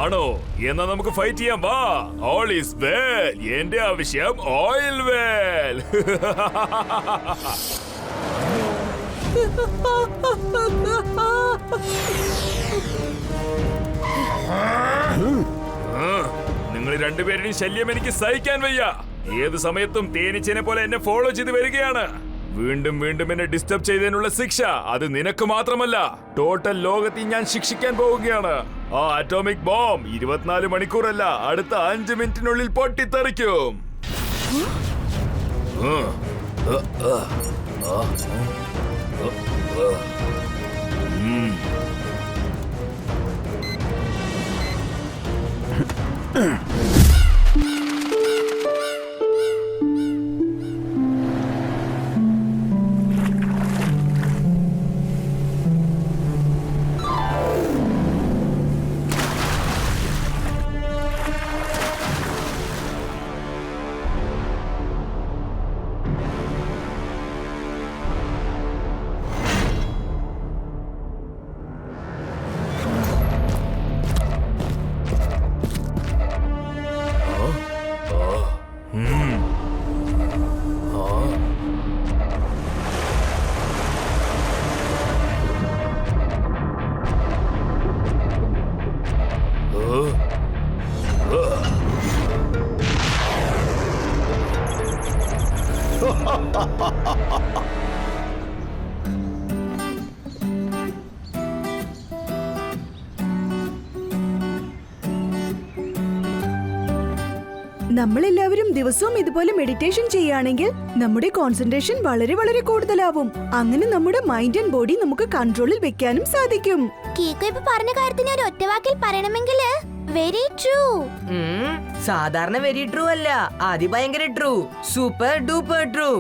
ആണോ? എന്നാ നമുക്ക് ഫൈറ്റ് ചെയ്യാം. വാ. All is well. എന്റെ ആവശ്യം ഓയിൽ വെൽ. നിങ്ങൾ രണ്ടുപേരുടെയും ശല്യം എനിക്ക് സഹിക്കാൻ വയ്യ. ഏത് സമയത്തും തേനീച്ചനെ പോലെ എന്നെ ഫോളോ ചെയ്ത് വരികയാണ്. വീണ്ടും വീണ്ടും എന്നെ ഡിസ്റ്റർബ് ചെയ്തതിനുള്ള ശിക്ഷ അത് നിനക്ക് മാത്രമല്ല, ടോട്ടൽ ലോകത്തിൽ ഞാൻ ശിക്ഷിക്കാൻ പോവുകയാണ്. ആ അറ്റോമിക് ബോംബ് 24 മണിക്കൂറല്ല, അടുത്ത 5 മിനിറ്റിനുള്ളിൽ പൊട്ടിത്തെറിക്കും. നമ്മളെല്ലാവരും ദിവസവും ഇതുപോലെ മെഡിറ്റേഷൻ ചെയ്യുകയാണെങ്കിൽ നമ്മുടെ കോൺസെൻട്രേഷൻ വളരെ വളരെ കൂടുതലാവും. അങ്ങനെ നമ്മുടെ മൈൻഡ് ആൻഡ് ബോഡി നമുക്ക് കൺട്രോളിൽ വെക്കാനും സാധിക്കും. കീക്കോ ഇപ്പൊ പറഞ്ഞ കാര്യത്തിന് ഒരു ഒറ്റവാക്കിൽ പറയണമെങ്കിൽ വെരി ട്രൂ. സാധാരണ വെരി ട്രൂ അല്ല, അതിഭയങ്കര ട്രൂ, സൂപ്പർ ഡൂപ്പർ ട്രൂ.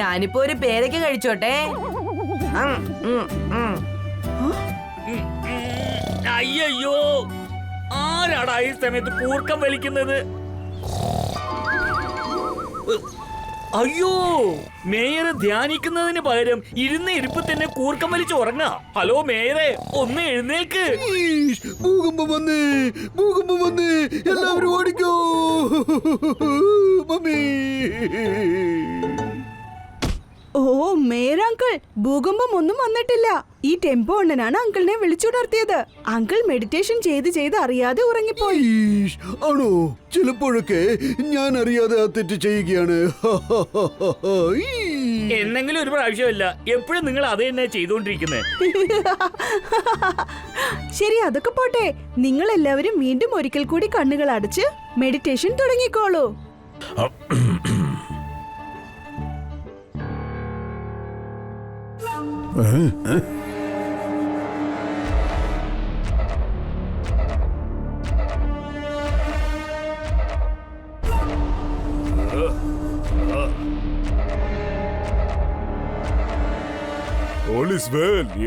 ഞാനിപ്പോ ഒരു പേരൊക്കെ കഴിച്ചോട്ടെ. അയ്യോ, ആരാടാ ഈ സമയത്ത് കൂർക്കം വലിക്കുന്നത്? അയ്യോ, മേയർ ധ്യാനിക്കുന്നതിന് പകരം ഇരുന്ന ഇരിപ്പ് തന്നെ കൂർക്കം വലിച്ച് ഉറങ്ങാ. ഹലോ മേയറെ, ഒന്ന് എഴുന്നേൽക്ക്. ഭൂകമ്പം വന്നേ, എല്ലാവരും ഓടിക്കോ. മമ്മി. ഓ മേയർ അങ്കിൾ, ഭൂകമ്പം ഒന്നും വന്നിട്ടില്ല. ഈ ടെമ്പോ അണ്ണനാണ് അങ്കിളിനെ വിളിച്ചുണർത്തിയത്. അങ്കിൾ മെഡിറ്റേഷൻ ചെയ്ത് അറിയാതെ ഉറങ്ങിപ്പോയി. ആണോ? ചിലപ്പോഴൊക്കെ ഞാൻ അറിയാതെ ആ തെറ്റ് ചെയ്യുകയാണ്. എന്നെങ്കിലും ഒരു പ്രാവശ്യമല്ല, എപ്പോഴും നിങ്ങൾ അത് തന്നെ ചെയ്തുകൊണ്ടിരിക്കുന്നത്. ശരി, അതൊക്കെ പോട്ടെ. നിങ്ങൾ എല്ലാവരും വീണ്ടും ഒരിക്കൽ കൂടി കണ്ണുകൾ അടച്ച് മെഡിറ്റേഷൻ തുടങ്ങിക്കോളൂ.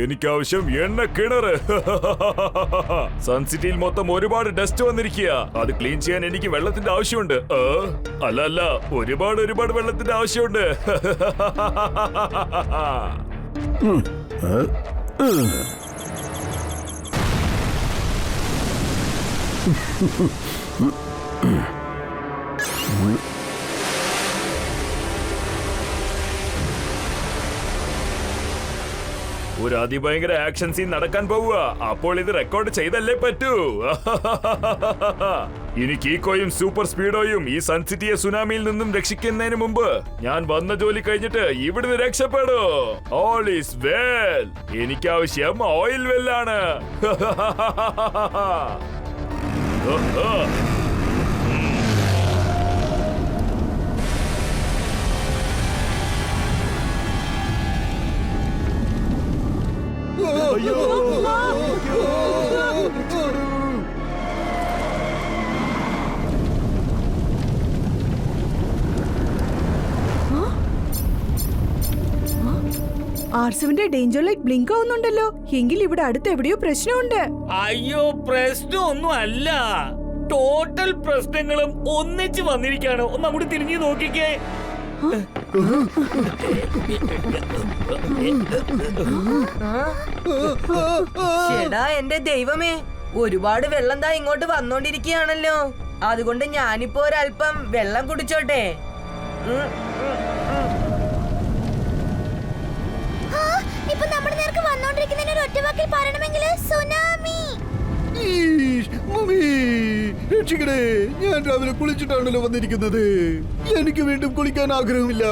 എനിക്കാവശ്യം എണ്ണ കിണറ്. സൺസിറ്റിയിൽ മൊത്തം ഒരുപാട് ഡസ്റ്റ് വന്നിരിക്കുക. അത് ക്ലീൻ ചെയ്യാൻ എനിക്ക് വെള്ളത്തിന്റെ ആവശ്യമുണ്ട്. അല്ല, ഒരുപാട് വെള്ളത്തിന്റെ ആവശ്യമുണ്ട്. ഒരു അതിഭയങ്കര ആക്ഷൻ സീൻ നടക്കാൻ പോവുക. അപ്പോൾ ഇത് റെക്കോർഡ് ചെയ്തല്ലേ പറ്റൂ. ഇനി കീക്കോയും സൂപ്പർ സ്പീഡോയും ഈ സൺസിറ്റിയെ സുനാമിയിൽ നിന്നും രക്ഷിക്കുന്നതിന് മുമ്പ് ഞാൻ വന്ന ജോലി കഴിഞ്ഞിട്ട് ഇവിടുന്ന് രക്ഷപ്പെടൂ. All is well. എനിക്കാവശ്യം ഓയിൽ വെല്ലാണ്. ആർസവിന്റെ ഡേഞ്ചർ ലൈറ്റ് ബ്ലിങ്ക് ആവുന്നുണ്ടല്ലോ. എങ്കിൽ ഇവിടെ അടുത്ത് എവിടെയോ പ്രശ്നമുണ്ട്. അയ്യോ, പ്രശ്നമൊന്നും അല്ല, ടോട്ടൽ പ്രശ്നങ്ങളും ഒന്നിച്ച് വന്നിരിക്കുകയാണ്. ഒന്ന് അങ്ങോട്ട് തിരിഞ്ഞു നോക്കിക്കേ. ചേടാ, എന്റെ ദൈവമേ, ഒരുപാട് വെള്ളം ദാ ഇങ്ങോട്ട് വന്നോണ്ടിരിക്കുകയാണല്ലോ. അതുകൊണ്ട് ഞാനിപ്പോ ഒരല്പം വെള്ളം കുടിച്ചോട്ടെ. ഇപ്പൊ നമ്മുടെ നേർക്ക് വന്നോണ്ടിരിക്കുന്നതിന് ഒരു ഒറ്റവാക്കിൽ പറയണമെങ്കിൽ സുനാമി. മമ്മി, രക്ഷിക്കണേ. ഞാൻ രാവിലെ കുളിച്ചിട്ടാണല്ലോ വന്നിരിക്കുന്നത്. എനിക്ക് വീണ്ടും കുളിക്കാൻ ആഗ്രഹമില്ല.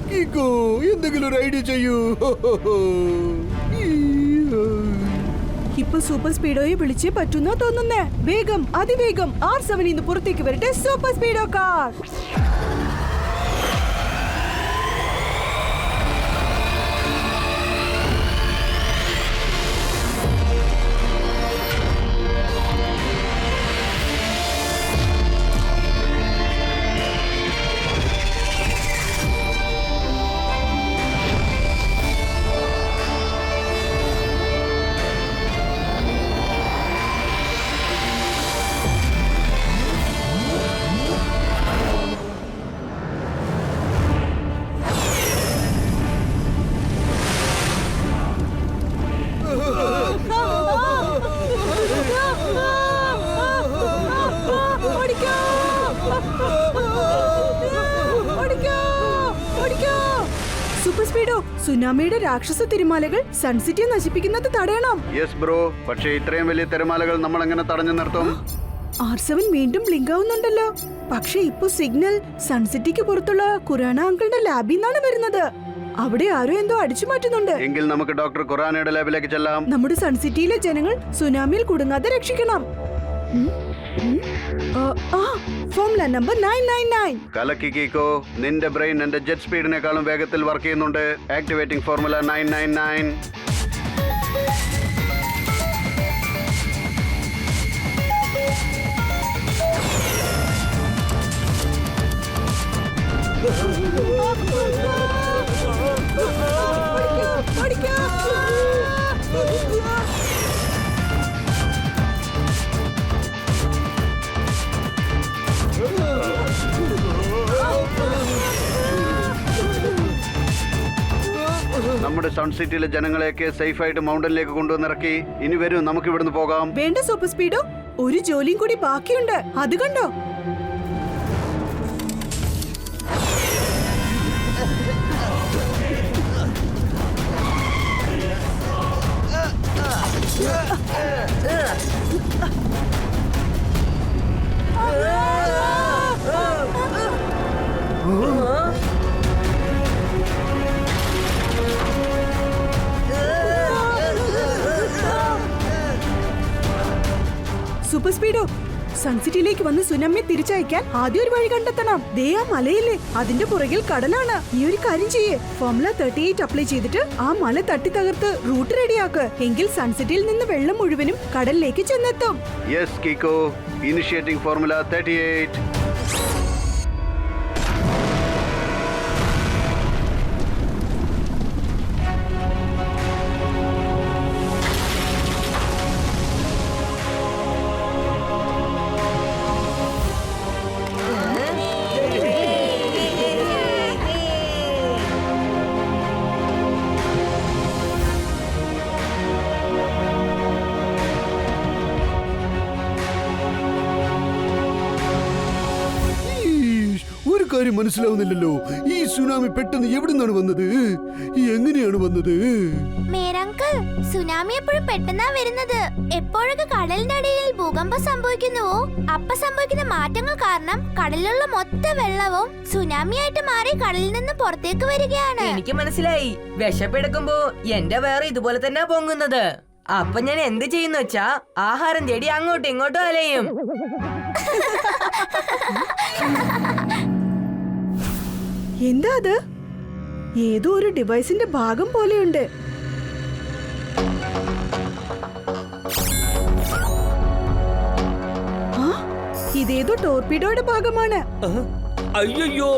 കീക്കോ, എന്തെങ്കിലും ഒരു ഐഡിയ ചെയ്യൂ. ഇപ്പൊ സൂപ്പർ സ്പീഡോയെ വിളിച്ചേ പറ്റുന്നോ തോന്നുന്നേ. വേഗം, അതിവേഗം R7 ഇന്ന് പുറത്തേക്ക് വരട്ടെ. Super speedo car. Super speedo, സുനാമിയുടെ രാക്ഷസ തിരമാലകൾ സൺസിറ്റിയെ നശിപ്പിക്കുന്നത് തടയണം. യെസ് ബ്രോ, പക്ഷേ ഇത്രയും വലിയ തിരമാലകൾ നമ്മൾ എങ്ങനെ തടഞ്ഞു നിർത്തും? R7 വീണ്ടും ബ്ലിങ്ക് ആവുന്നുണ്ടല്ലോ. പക്ഷെ ഇപ്പൊ സിഗ്നൽ സൺസിറ്റിക്ക് പുറത്തുള്ള ഖുറാന അങ്കിളുടെ ലാബിൽ നിന്നാണ് വരുന്നത്. അവിടെ ആരോ എന്തോ അടിച്ചു മാറ്റുന്നുണ്ട്. എങ്കിൽ നമുക്ക് ഡോക്ടർ ഖുറാനയുടെ ലാബിലേക്ക് ചെല്ലാം. നമ്മുടെ സൺസിറ്റിയിലെ ജനങ്ങൾ സുനാമിയിൽ കുടുങ്ങാതെ രക്ഷിക്കണം. Formula number 999. കലക്കി കീക്കോ, നിന്റെ ബ്രെയിൻ എന്റെ ജെറ്റ് സ്പീഡിനേക്കാളും വേഗത്തിൽ വർക്ക് ചെയ്യുന്നുണ്ട്. Activating formula 999. നമ്മുടെ സൺ സിറ്റിയിലെ ജനങ്ങളെയൊക്കെ സേഫ് ആയിട്ട് മൗണ്ടനിലേക്ക് കൊണ്ടുവന്നിറക്കി. ഇനി വരൂ, നമുക്ക് ഇവിടുന്ന് പോകാം. വേണ്ട സൂപ്പർ സ്പീഡോ, ഒരു ജോലിയും കൂടി ബാക്കിയുണ്ട്. അത് കണ്ടോ? സൂപ്പർ സ്പീഡോ, സൺസിറ്റിയിലേക്ക് വന്ന് സുനാമിയെ തിരിച്ചയക്കാൻ ആദ്യം ഒരു വഴി കണ്ടെത്തണം. ദേ ആ മലയില്ലേ, അതിന്റെ പുറകിൽ കടലാണ്. നീ ഒരു കാര്യം ചെയ്യേ, ഫോർമുല 38 അപ്ലൈ ചെയ്തിട്ട് ആ മല തട്ടി തകർത്ത് റൂട്ട് റെഡിയാക്ക്. എങ്കിൽ സൺസിറ്റിയിൽ നിന്ന് വെള്ളം മുഴുവനും കടലിലേക്ക് ചെന്നെത്തും. Yes Kiko, initiating formula 38. കാര്യം മനസ്സിലാവുന്നില്ലല്ലോ. ഈ സുനാമി പെട്ടെന്ന് എവിടുന്നാണ് വന്നത്? എങ്ങനെയാണ് വന്നത്? മേരങ്കിൾ, സുനാമി എപ്പോഴും പെട്ടെന്നാ വരുന്നത്. എപ്പോഴൊക്കെ കടലിന്റെ അടിയിൽ ഭൂകമ്പം സംഭവിക്കുന്നുവോ അപ്പൊ സംഭവിക്കുന്ന മാറ്റങ്ങൾ കാരണം കടലിലുള്ള മൊത്തം വെള്ളവും സുനാമിയായിട്ട് മാറി കടലിൽ നിന്ന് പുറത്തേക്ക് വരികയാണ്. എനിക്ക് മനസ്സിലായി. വിശപ്പെടുക്കുമ്പോ എന്റെ വേറെ ഇതുപോലെ തന്നെ പൊങ്ങുന്നത്. അപ്പൊ ഞാൻ എന്ത് ചെയ്യുന്ന വെച്ചാ ആഹാരം തേടി അങ്ങോട്ടും ഇങ്ങോട്ടും അലയും. എന്താ അത്? ഏതോ ഒരു ഡിവൈസിന്റെ ഭാഗം പോലെയുണ്ട്. ഇതേതോ ടോർപീഡോയുടെ ഭാഗമാണ്. അയ്യോ,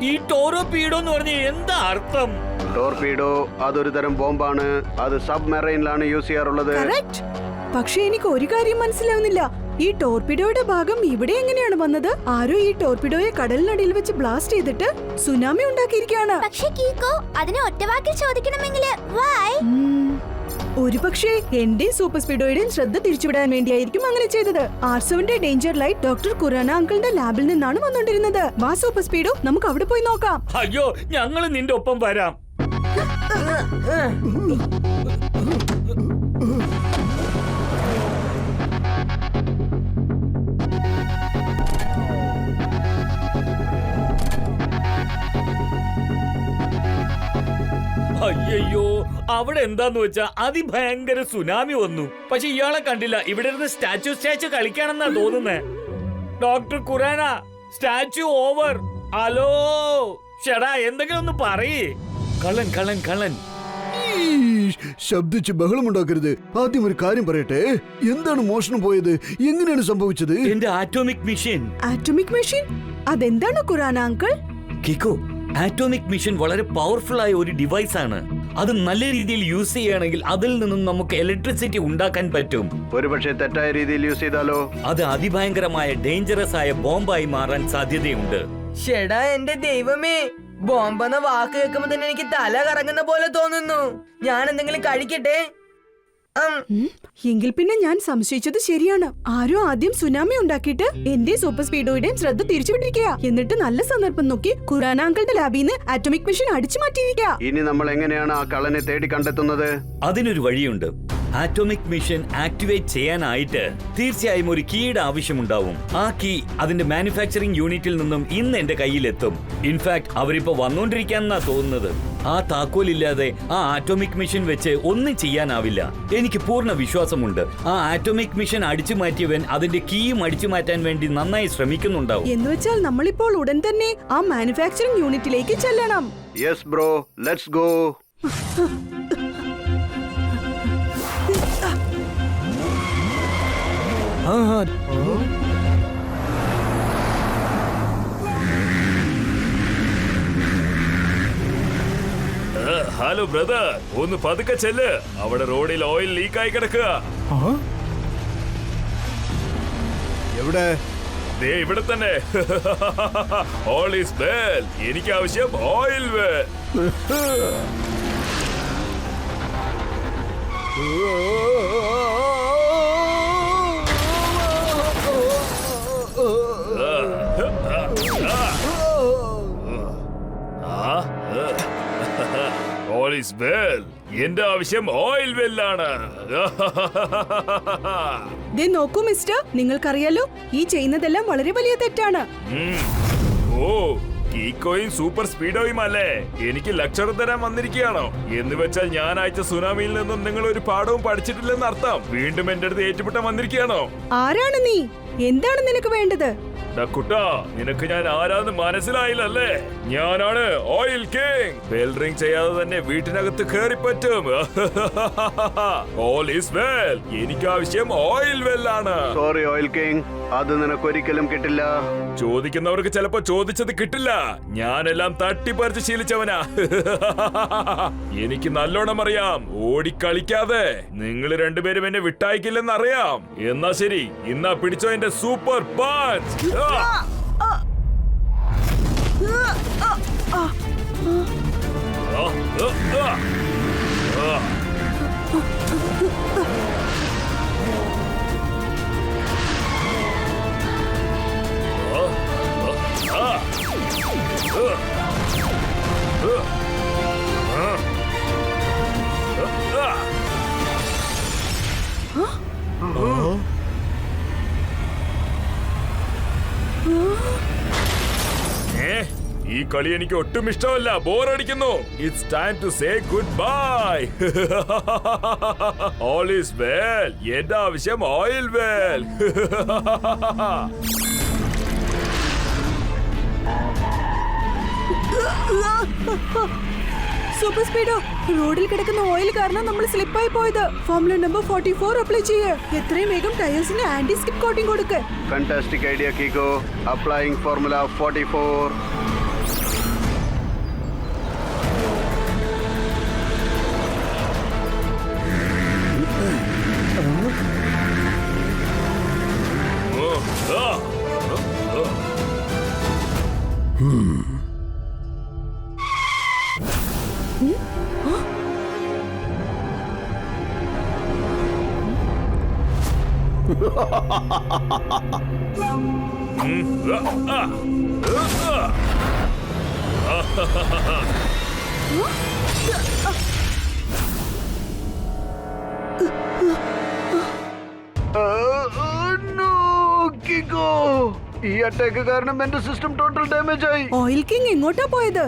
ഈ ടോർപീഡോ എന്ന് പറഞ്ഞ എന്താ അർത്ഥം? ടോർപീഡോ അതൊരു തരം ബോംബാണ്. അത് സബ്മെറൈനിലാണ് യൂസ് ചെയ്യാറുള്ളത്. കറക്റ്റ്. പക്ഷെ എനിക്ക് ഒരു കാര്യം മനസ്സിലാവുന്നില്ല. ഈ ടോർപിഡോയുടെ ഭാഗം ഇവിടെ എങ്ങനെയാണ് വന്നത്? ആരോ ഈ ടോർപിഡോയെ കടലിനടിയിൽ വെച്ച് ബ്ലാസ്റ്റ് ചെയ്തിട്ട് സുനാമി ഉണ്ടാക്കിയിരിക്കുകയാണ്. പക്ഷേ കീക്കോ, അതിനെ ഒറ്റവാക്കിൽ ചോദിക്കണമെങ്കിൽ why? ഒരുപക്ഷേ എന്റെ സൂപ്പർ സ്പീഡോയുടെയും ശ്രദ്ധ തിരിച്ചുവിടാൻ വേണ്ടിയായിരിക്കും അങ്ങനെ ചെയ്തത്. ആർസോവിന്റെ ഡേഞ്ചർ ലൈറ്റ് ഡോക്ടർ ഖുറാന അങ്കിളിന്റെ ലാബിൽ നിന്നാണ് വന്നുകൊണ്ടിരുന്നത്. വാ സൂപ്പർ സ്പീഡോ, നമുക്ക് അവിടെ പോയി നോക്കാം. അയ്യോ, ഞങ്ങൾ നിന്റെ ഒപ്പം വരാം. അയ്യോ, അവിടെ എന്താന്ന് വെച്ചാ അതിഭയങ്കര സുനാമി വന്നു. പക്ഷെ ഇയാളെ കണ്ടില്ല. ഇവിടെ ഇരുന്ന് സ്റ്റാച്ചു കളിക്കാണെന്നാ തോന്നുന്നേ. Doctor Khurana, statue over. Hello ഷെടാ, എന്തെങ്കിലും ഒന്ന് പറയേ. കള്ളൻ. ശബ്ദിച്ച് ബഹളമുണ്ടാക്കരുത്. ആദ്യം ഒരു കാര്യം പറയട്ടെ, എന്താണ് മോഷണം പോയത്? എങ്ങനെയാണ് സംഭവിച്ചത്? എന്റെ ആറ്റോമിക് മെഷീൻ. Atomic machine? അതെന്താണ് ഖുറാന അങ്കിൾ? കിക്കോ, ആറ്റോമിക് മെഷീൻ വളരെ പവർഫുൾ ആയ ഒരു ഡിവൈസ് ആണ്. അത് നല്ല രീതിയിൽ യൂസ് ചെയ്യുകയാണെങ്കിൽ അതിൽ നിന്നും നമുക്ക് ഇലക്ട്രിസിറ്റി ഉണ്ടാക്കാൻ പറ്റും. ഒരുപക്ഷെ തെറ്റായ രീതിയിൽ യൂസ് ചെയ്താലോ? അത് അതിഭയങ്കരമായ ഡേഞ്ചറസ് ആയ ബോംബായി മാറാൻ സാധ്യതയുണ്ട്. ഷെടാ, എന്റെ ദൈവമേ, ബോംബെന്ന വാക്ക് കേൾക്കുമ്പോ തന്നെ എനിക്ക് തല കറങ്ങുന്ന പോലെ തോന്നുന്നു. ഞാൻ എന്തെങ്കിലും കഴിക്കട്ടെ? എങ്കിൽ പിന്നെ ഞാൻ സംശയിച്ചത് ശരിയാണ്. ആരോ ആദ്യം സുനാമി ഉണ്ടാക്കിയിട്ട് എന്റെ സൂപ്പർ സ്പീഡോയുടെയും ശ്രദ്ധ തിരിച്ചുവിട്ടിരിക്കുക. എന്നിട്ട് നല്ല സന്ദർഭം നോക്കി ഖുറാന അങ്കിളുടെ ലാബിൽ നിന്ന് ആറ്റോമിക് മെഷീൻ അടിച്ചു മാറ്റിയിരിക്കുക. ഇനി നമ്മൾ എങ്ങനെയാണ് ആ കള്ളനെ തേടി കണ്ടെത്തുന്നത്? അതിനൊരു വഴിയുണ്ട്. ആറ്റോമിക് മെഷീൻ ആക്ടിവേറ്റ് ചെയ്യാനായിട്ട് തീർച്ചയായും ഒരു കീയുടെ ആവശ്യമുണ്ടാവും. ആ കീ അതിന്റെ മാനുഫാക്ചറിംഗ് യൂണിറ്റിൽ നിന്നും ഇന്ന് എന്റെ കയ്യിലെത്തും. ഇൻഫാക്ട് അവരിപ്പോ വന്നോണ്ടിരിക്കാന്നാ തോന്നുന്നത്. ആ താക്കോലില്ലാതെ ആ ആറ്റോമിക് മെഷീൻ വെച്ച് ഒന്നും ചെയ്യാനാവില്ല. എനിക്ക് പൂർണ്ണ വിശ്വാസമുണ്ട്. ആ ആറ്റോമിക് മെഷീൻ അടിച്ചു മാറ്റിയവൻ അതിന്റെ കീയും അടിച്ചു മാറ്റാൻ വേണ്ടി നന്നായി ശ്രമിക്കുന്നുണ്ടാവും. എന്നുവെച്ചാൽ നമ്മളിപ്പോൾ ഉടൻ തന്നെ ആ മാനുഫാക്ചറിംഗ് യൂണിറ്റിലേക്ക് ചെല്ലണം. Yes bro, let's go. Hello brother, ഒന്ന് പതുക്കെ ചെല്ല്. അവിടെ റോഡിൽ ഓയിൽ ലീക്കായി കിടക്കുക. എവിടെ? ദേ ഇവിടെ തന്നെ. All is well. എനിക്ക് ആവശ്യം oil well. All is well. എന്റെ ആവശ്യം ഓയിൽ വെല്ലാണ്. ദേ നോക്കൂ മിസ്റ്റർ, നിങ്ങൾക്കറിയാലോ ഈ ചെയ്യുന്നതെല്ലാം വളരെ വലിയ തെറ്റാണ്. ഓ, കീക്കോയും സൂപ്പർ സ്പീഡോയും അല്ലേ എനിക്ക് ലക്ഷണം തരാൻ വന്നിരിക്കുകയാണോ? എന്ന് വെച്ചാൽ ഞാൻ അയച്ച സുനാമിയിൽ നിന്നും നിങ്ങൾ ഒരു പാഠവും പഠിച്ചിട്ടില്ലെന്ന് അർത്ഥം. വീണ്ടും എന്റെ അടുത്ത് ഏറ്റുമുട്ടാൻ വന്നിരിക്കുകയാണോ? ആരാണ് നീ? എന്താണ് നിനക്ക് വേണ്ടത്? കുട്ടാ, നിനക്ക് ഞാൻ ആരാന്ന് മനസ്സിലായില്ലല്ലേ? ഞാനാണ് ഓയിൽ കിങ്. ബെൽ റിംഗ് ചെയ്യാതെ തന്നെ വീട്ടിനകത്ത് കയറി പറ്റും. All is well. എനിക്ക് ആവശ്യം ഓയിൽ വെല്ലാണ്. സോറി ഓയിൽ കിങ്, അത് നിനക്ക് ഒരിക്കലും കിട്ടില്ല. ചോദിക്കുന്നവർക്ക് ചിലപ്പോ ചോദിച്ചത് കിട്ടില്ല. ഞാനെല്ലാം തട്ടിപ്പറിച്ച് ശീലിച്ചവനാ. എനിക്ക് നല്ലോണം അറിയാം. ഓടിക്കളിക്കാതെ നിങ്ങൾ രണ്ടുപേരും എന്നെ വിട്ടയക്കില്ലെന്ന് അറിയാം. എന്നാ ശരി, ഇന്നാ പിടിച്ചോ എന്റെ സൂപ്പർ പഞ്ച്. ഈ കളി എനിക്ക് ഒട്ടും ഇഷ്ടമല്ല. ബോറടിക്കുന്നു. It's time to say good bye. All is well. എന്റെ ആവശ്യം ഓയിൽ വെൽ. സൂപ്പർ സ്പീഡോ, റോഡിൽ കിടക്കുന്ന ഓയിൽ കാരണം നമ്മൾ സ്ലിപ്പായി പോയത്. ഫോർമുല നമ്പർ 44 അപ്ലൈ ചെയ്യ്. എത്രയും വേഗം ടയേഴ്സിന് ആന്റി സ്കിപ്പ് കോട്ടിംഗ് കൊടുക്ക്. Fantastic idea Kiko. Applying formula 44. ഈ അറ്റാക്ക് കാരണം എന്റെ സിസ്റ്റം ടോട്ടൽ ഡാമേജ് ആയി. ഓയിൽ കിങ് എങ്ങോട്ടാ പോയത്?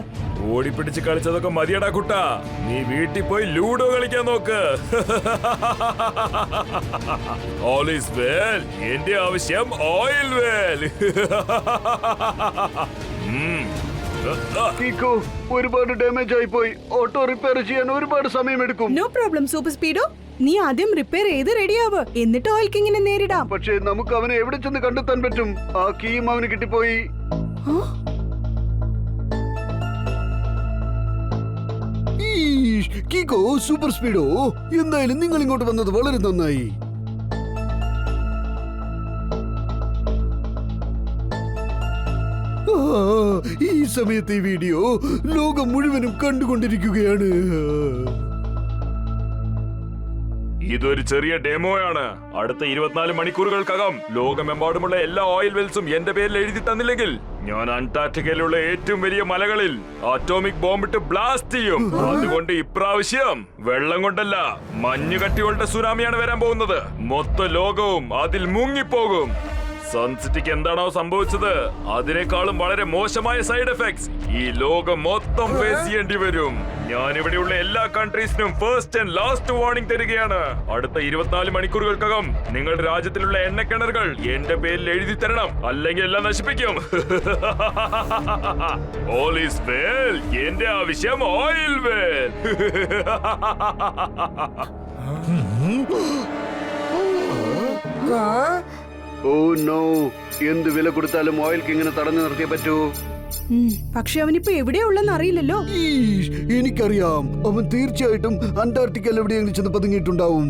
ഓടിപ്പിടിച്ച് കളിച്ചതൊക്കെ മതിയടാ കുട്ടാ. നീ വീട്ടിൽ പോയി ലൂഡോ കളിക്കാൻ നോക്ക്. All is well. എന്റെ ആവശ്യം ഓയിൽ വെൽ. കീക്കോ, ഒരുപാട് ഡാമേജ് ആയി പോയി. ഓട്ടോ റിപ്പയർ ചെയ്യാൻ ഒരുപാട് സമയമെടുക്കും. No problem super speedo. നീ ആദ്യം റിപ്പയർ ചെയ്ത് റെഡിയാവ്, എന്നിട്ട് ഓയിൽ കിങ്ങിനെ നേരിടാം. പക്ഷേ നമുക്ക് അവനെ എവിടെ ചെന്ന് കണ്ടെത്താൻ പറ്റും? ആ കീയും അവന് കിട്ടിപ്പോയി. കീക്കോ, സൂപ്പർ സ്പീഡോ, എന്തായാലും നിങ്ങൾ ഇങ്ങോട്ട് വന്നത് വളരെ നന്നായി. ഈ സമയത്ത് ഈ വീഡിയോ ലോകം മുഴുവനും കണ്ടുകൊണ്ടിരിക്കുകയാണ്. ഇതൊരു ചെറിയ ഡെമോയാണ്. അടുത്ത 24 മണിക്കൂറുകൾക്കകം ലോകമെമ്പാടുമുള്ള എല്ലാ ഓയിൽ വെൽസും എന്റെ പേരിൽ എഴുതി തന്നില്ലെങ്കിൽ ഞാൻ അന്റാർട്ടിക്കയിലുള്ള ഏറ്റവും വലിയ മലകളിൽ അറ്റോമിക് ബോംബിട്ട് ബ്ലാസ്റ്റ് ചെയ്യും. അതുകൊണ്ട് ഇപ്രാവശ്യം വെള്ളം കൊണ്ടല്ല, മഞ്ഞുകട്ടികളുടെ സുനാമിയാണ് വരാൻ പോകുന്നത്. മൊത്തം ലോകവും അതിൽ മുങ്ങിപ്പോകും. സൺസിറ്റിക്ക് എന്താണോ സംഭവിച്ചത് അതിനേക്കാളും വളരെ മോശമായ സൈഡ് എഫക്ട്സ് ഈ ലോകം മൊത്തം ഫേസ് ചെയ്യേണ്ടി വരും. ഞാൻ ഇവിടെയുള്ള എല്ലാ കൺട്രീസിനും ഫസ്റ്റ് ആൻഡ് ലാസ്റ്റ് വാർണിംഗ് തരികയാണ്. അടുത്ത 24 മണിക്കൂറുകൾക്കകം നിങ്ങളുടെ രാജ്യത്തിലുള്ള എണ്ണക്കിണറുകൾ എന്റെ പേരിൽ എഴുതി തരണം, അല്ലെങ്കിൽ എല്ലാം നശിപ്പിക്കും. All is well. എന്റെ ആവശ്യം ഓയിൽ വെൽ. ഓ നോ, എന്ത് വില കൊടുത്താലും ഓയിൽ കിങ്ങിനെ തടഞ്ഞു നിർത്തിയേ പറ്റൂ. പക്ഷെ അവനിപ്പോ എവിടെയുള്ളെന്ന് അറിയില്ലല്ലോ. എനിക്കറിയാം, അവൻ തീർച്ചയായിട്ടും അന്റാർട്ടിക്കയിൽ എവിടെയെങ്കിലും ചെന്ന് പതുങ്ങിയിട്ടുണ്ടാവും.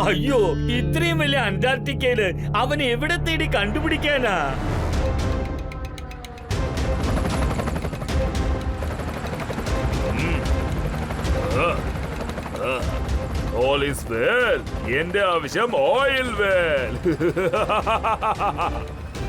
അയ്യോ, ഇത്രയും വലിയ അന്റാർട്ടിക്കയില് അവൻ എവിടെ തേടി കണ്ടുപിടിക്കാനാ? All is well. എന്റെ ആവശ്യം ഓയിൽ വെൽ.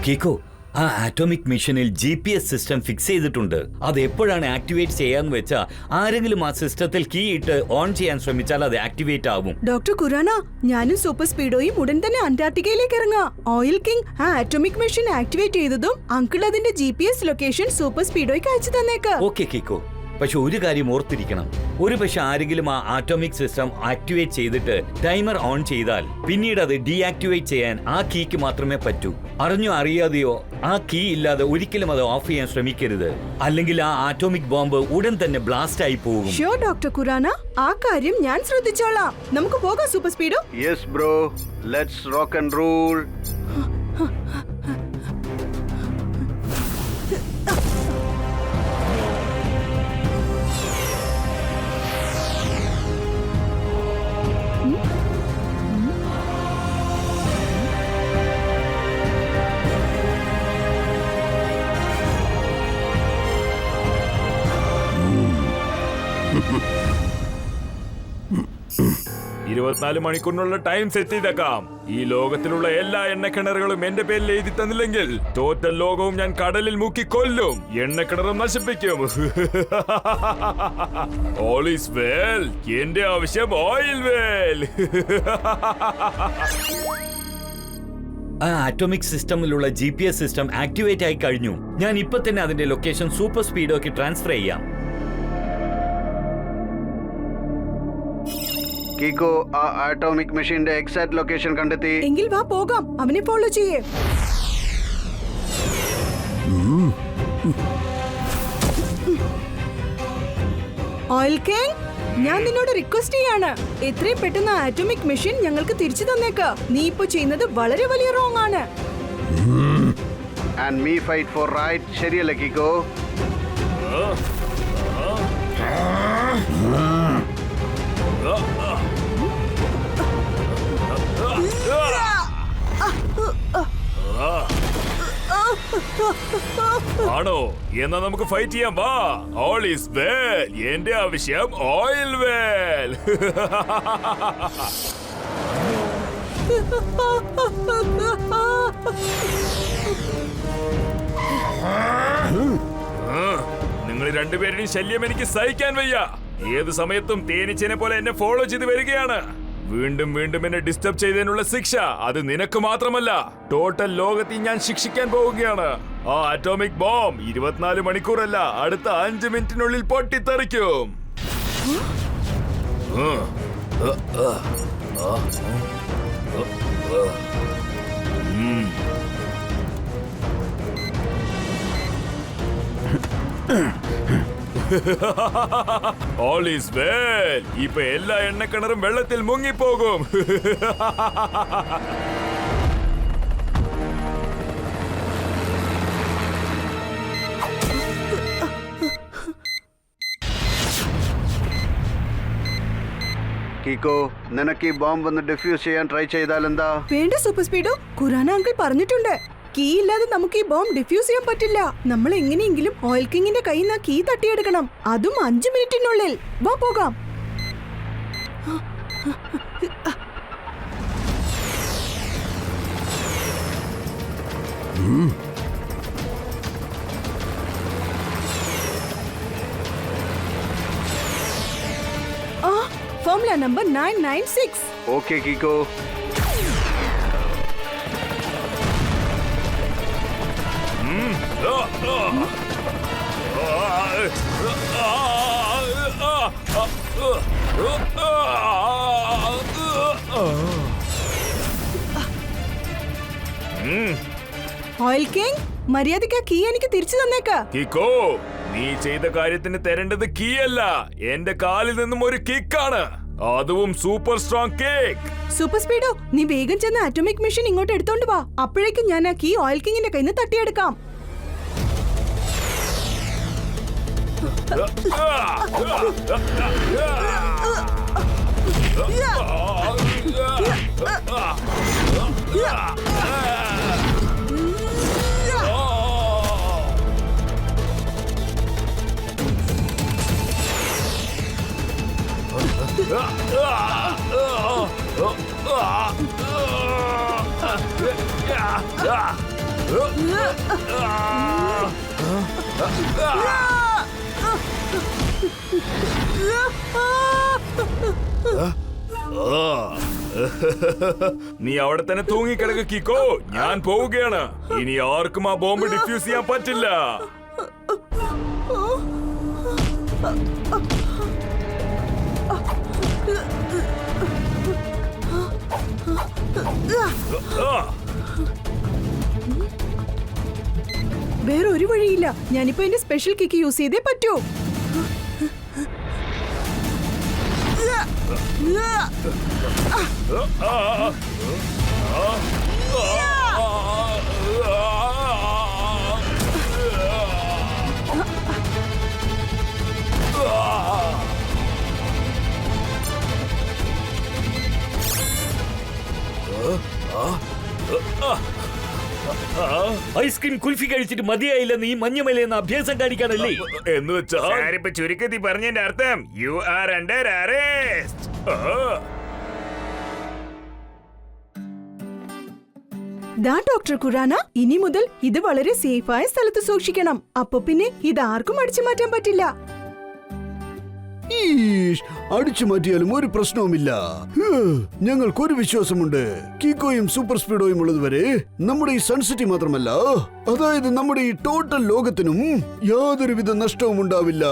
കീക്കോ, ആ ആറ്റോമിക് മിഷനിൽ GPS സിസ്റ്റം ഫിക്സ് ചെയ്തിട്ടുണ്ട്. അത് എപ്പോഴാണ് ആക്ടിവേറ്റ് ചെയ്യാന്ന് വെച്ചാ ആരെങ്കിലും ആ സിസ്റ്റത്തിൽ കീ ഇട്ട് ഓൺ ചെയ്യാൻ ശ്രമിച്ചാൽ അത് ആക്ടിവേറ്റ് ആവും. ഡോക്ടർ കുറാന, ഞാനും സൂപ്പർ സ്പീഡോയും ഉടൻ തന്നെ അന്റാർട്ടിക്കയിലേക്ക് ഇറങ്ങാം. ഓയിൽ കിങ് ആ ആറ്റോമിക് മെഷീൻ ആക്ടിവേറ്റ് ചെയ്തതും അങ്കിൾ അതിന്റെ GPS ലൊക്കേഷൻ സൂപ്പർ സ്പീഡോയ്ക്ക് അയച്ചു തന്നേക്ക്. ഓക്കെ കീക്കോ, പക്ഷെ ഒരു കാര്യം ഓർത്തിരിക്കണം. ഒരു പക്ഷെ ആരെങ്കിലും ആ ആറ്റോമിക് സിസ്റ്റം ആക്ടിവേറ്റ് ചെയ്തിട്ട് ടൈമർ ഓൺ ചെയ്താൽ പിന്നീട് അത് ഡീആക്ടിവേറ്റ് ചെയ്യാൻ ആ കീക്ക് മാത്രമേ പറ്റൂ. അറിഞ്ഞോ അറിയാതെയോ ആ കീ ഇല്ലാതെ ഒരിക്കലും അത് ഓഫ് ചെയ്യാൻ ശ്രമിക്കരുത്, അല്ലെങ്കിൽ ആ ആറ്റോമിക് ബോംബ് ഉടൻ തന്നെ ബ്ലാസ്റ്റ് ആയി പോകും. ഷോ ഡോക്ടർ കുറാന, ആ കാര്യം ഞാൻ ശ്രദ്ധിച്ചോളാം. നമുക്ക് പോകാം super speedo. Yes bro, let's rock and rule. ഇരുപത്തിനാല് മണിക്കൂറിനുള്ള ടൈം സെറ്റ് ചെയ്തേക്കാം. ഈ ലോകത്തിലുള്ള എല്ലാ എണ്ണക്കിണറുകളും എന്റെ പേരിൽ എഴുതി തന്നില്ലെങ്കിൽ ടോട്ടൽ ലോകവും ഞാൻ കടലിൽ മുക്കി കൊല്ലും, എണ്ണക്കിണറും നശിപ്പിക്കും. All is well. എന്റെ ആവശ്യം ഓയിൽ വെൽ. ആ ആറ്റോമിക് സിസ്റ്റമിലുള്ള GPS സിസ്റ്റം ആക്ടിവേറ്റ് ആയി കഴിഞ്ഞു. ഞാൻ ഇപ്പൊ തന്നെ അതിന്റെ ലൊക്കേഷൻ സൂപ്പർ സ്പീഡോക്ക് ട്രാൻസ്ഫർ ചെയ്യാം. കീക്കോ, ആ ആറ്റോമിക് മെഷീന്റെ എക്സാക്ട് ലൊക്കേഷൻ കണ്ടെത്തി. എങ്കിൽ വാ പോകാം, അവനെ ഫോളോ ചെയ്യേ. ഓയിൽ കിങ്, ഞാൻ നിന്നോട് റിക്വസ്റ്റ് ചെയ്യാണ്, എത്രയും പെട്ടെന്ന് ആറ്റോമിക് മെഷീൻ ഞങ്ങൾക്ക് തിരിച്ചു തന്നേക്ക്. നീ ഇപ്പൊ ചെയ്യുന്നത് വളരെ വലിയ റോങ് ആണ്. And me fight for right. ശരിയല്ലേ കീക്കോ? ആണോ? എന്നാ നമുക്ക് ഫൈറ്റ് ചെയ്യാം. വാ. All is well. എന്റെ ആവശ്യം ഓയിൽ വെൽ. നിങ്ങൾ രണ്ടുപേരുടെയും ശല്യം എനിക്ക് സഹിക്കാൻ വയ്യ. ഏത് സമയത്തും തേനീച്ചനെ പോലെ എന്നെ ഫോളോ ചെയ്ത് വരികയാണ്. വീണ്ടും വീണ്ടും എന്നെ ഡിസ്റ്റർബ് ചെയ്തതിനുള്ള ശിക്ഷ അത് നിനക്ക് മാത്രമല്ല, ടോട്ടൽ ലോകത്തിൽ ഞാൻ ശിക്ഷിക്കാൻ പോവുകയാണ്. ആ അറ്റോമിക് ബോംബ് 24 മണിക്കൂറല്ല, അടുത്ത 5 മിനിറ്റിനുള്ളിൽ പൊട്ടിത്തെറിക്കും. All is well. ഇപ്പൊ എല്ലാ എണ്ണക്കിണറും വെള്ളത്തിൽ മുങ്ങിപ്പോകും. കീക്കോ, നിനക്ക് ഈ ബോംബ് ഒന്ന് ഡിഫ്യൂസ് ചെയ്യാൻ ട്രൈ ചെയ്താൽ എന്താ? വേണ്ട സൂപ്പർ സ്പീഡോ, ഖുറാന അങ്കിൾ പറഞ്ഞിട്ടുണ്ട്, കീ ഇല്ലാതെ നമുക്ക് ഈ ബോംബ് ഡിഫ്യൂസ് ചെയ്യാൻ പറ്റില്ല. നമ്മൾ എങ്ങനെയെങ്കിലും ഓയിൽ കിങ്ങിന്റെ കയ്യിൽ നിന്ന് കീ തട്ടിയെടുക്കണം, അതും 5 മിനിറ്റിനുള്ളിൽ. വാ പോകാം. Formula number 996. Okay Kiko. Oil king, മര്യാദയ്ക്ക് കീ എനിക്ക് തിരിച്ചു തന്നേക്ക. കിക്കോ, നീ ചെയ്ത കാര്യത്തിന് തരേണ്ടത് കീ അല്ല, എന്റെ കാലിൽ നിന്നും ഒരു കിക്കാണ്, അതും super strong cake. Super speedo, നീ വേഗം ചെന്ന് ആറ്റോമിക് മെഷീൻ ഇങ്ങോട്ട് എടുത്തോണ്ട് വാ. അപ്പോഴേക്കും ഞാൻ ആ കീ ഓയിൽ കിങ്ങിന്റെ കയ്യിൽ നിന്ന് തട്ടിയെടുക്കാം. നീ അവിടെ തന്നെ തൂങ്ങിക്കിടക്ക് കിക്കോ, ഞാൻ പോവുകയാണ്. ഇനി ആർക്കും ആ ബോംബ് ഡിഫ്യൂസ് ചെയ്യാൻ പറ്റില്ല. വേറെ ഒരു വഴിയില്ല, ഞാനിപ്പോ എന്റെ സ്പെഷ്യൽ കിക്ക് യൂസ് ചെയ്തേ പറ്റൂ. ഐസ്ക്രീം കുൽഫി കഴിച്ചിട്ട് മതിയായില്ല, നീ മഞ്ഞമലയെന്ന് അഭ്യാസം കാണിക്കാനല്ലേ? എന്ന് വെച്ചാൽ ചുരുക്കത്തിൽ പറഞ്ഞതിന്റെ അർത്ഥം യു ആർ അണ്ടർ അറസ്റ്റ്. ദാ ഡോക്ടർ ഖുറാന, ഇനി മുതൽ ഇത് വളരെ സേഫായ സ്ഥലത്ത് സൂക്ഷിക്കണം. അപ്പൊ പിന്നെ ഇത് ആർക്കും അടിച്ചു മാറ്റാൻ പറ്റില്ല. അടിച്ചു മാറ്റിയാലും ഒരു പ്രശ്നവുമില്ല. ഞങ്ങൾക്കൊരു വിശ്വാസമുണ്ട്, കീക്കോയും സൂപ്പർ സ്പീഡോയും ഉള്ളതുവരെ നമ്മുടെ ഈ സൺസിറ്റി മാത്രമല്ല, അതായത് നമ്മുടെ ഈ ടോട്ടൽ ലോകത്തിനും യാതൊരുവിധ നഷ്ടവും ഉണ്ടാവില്ല.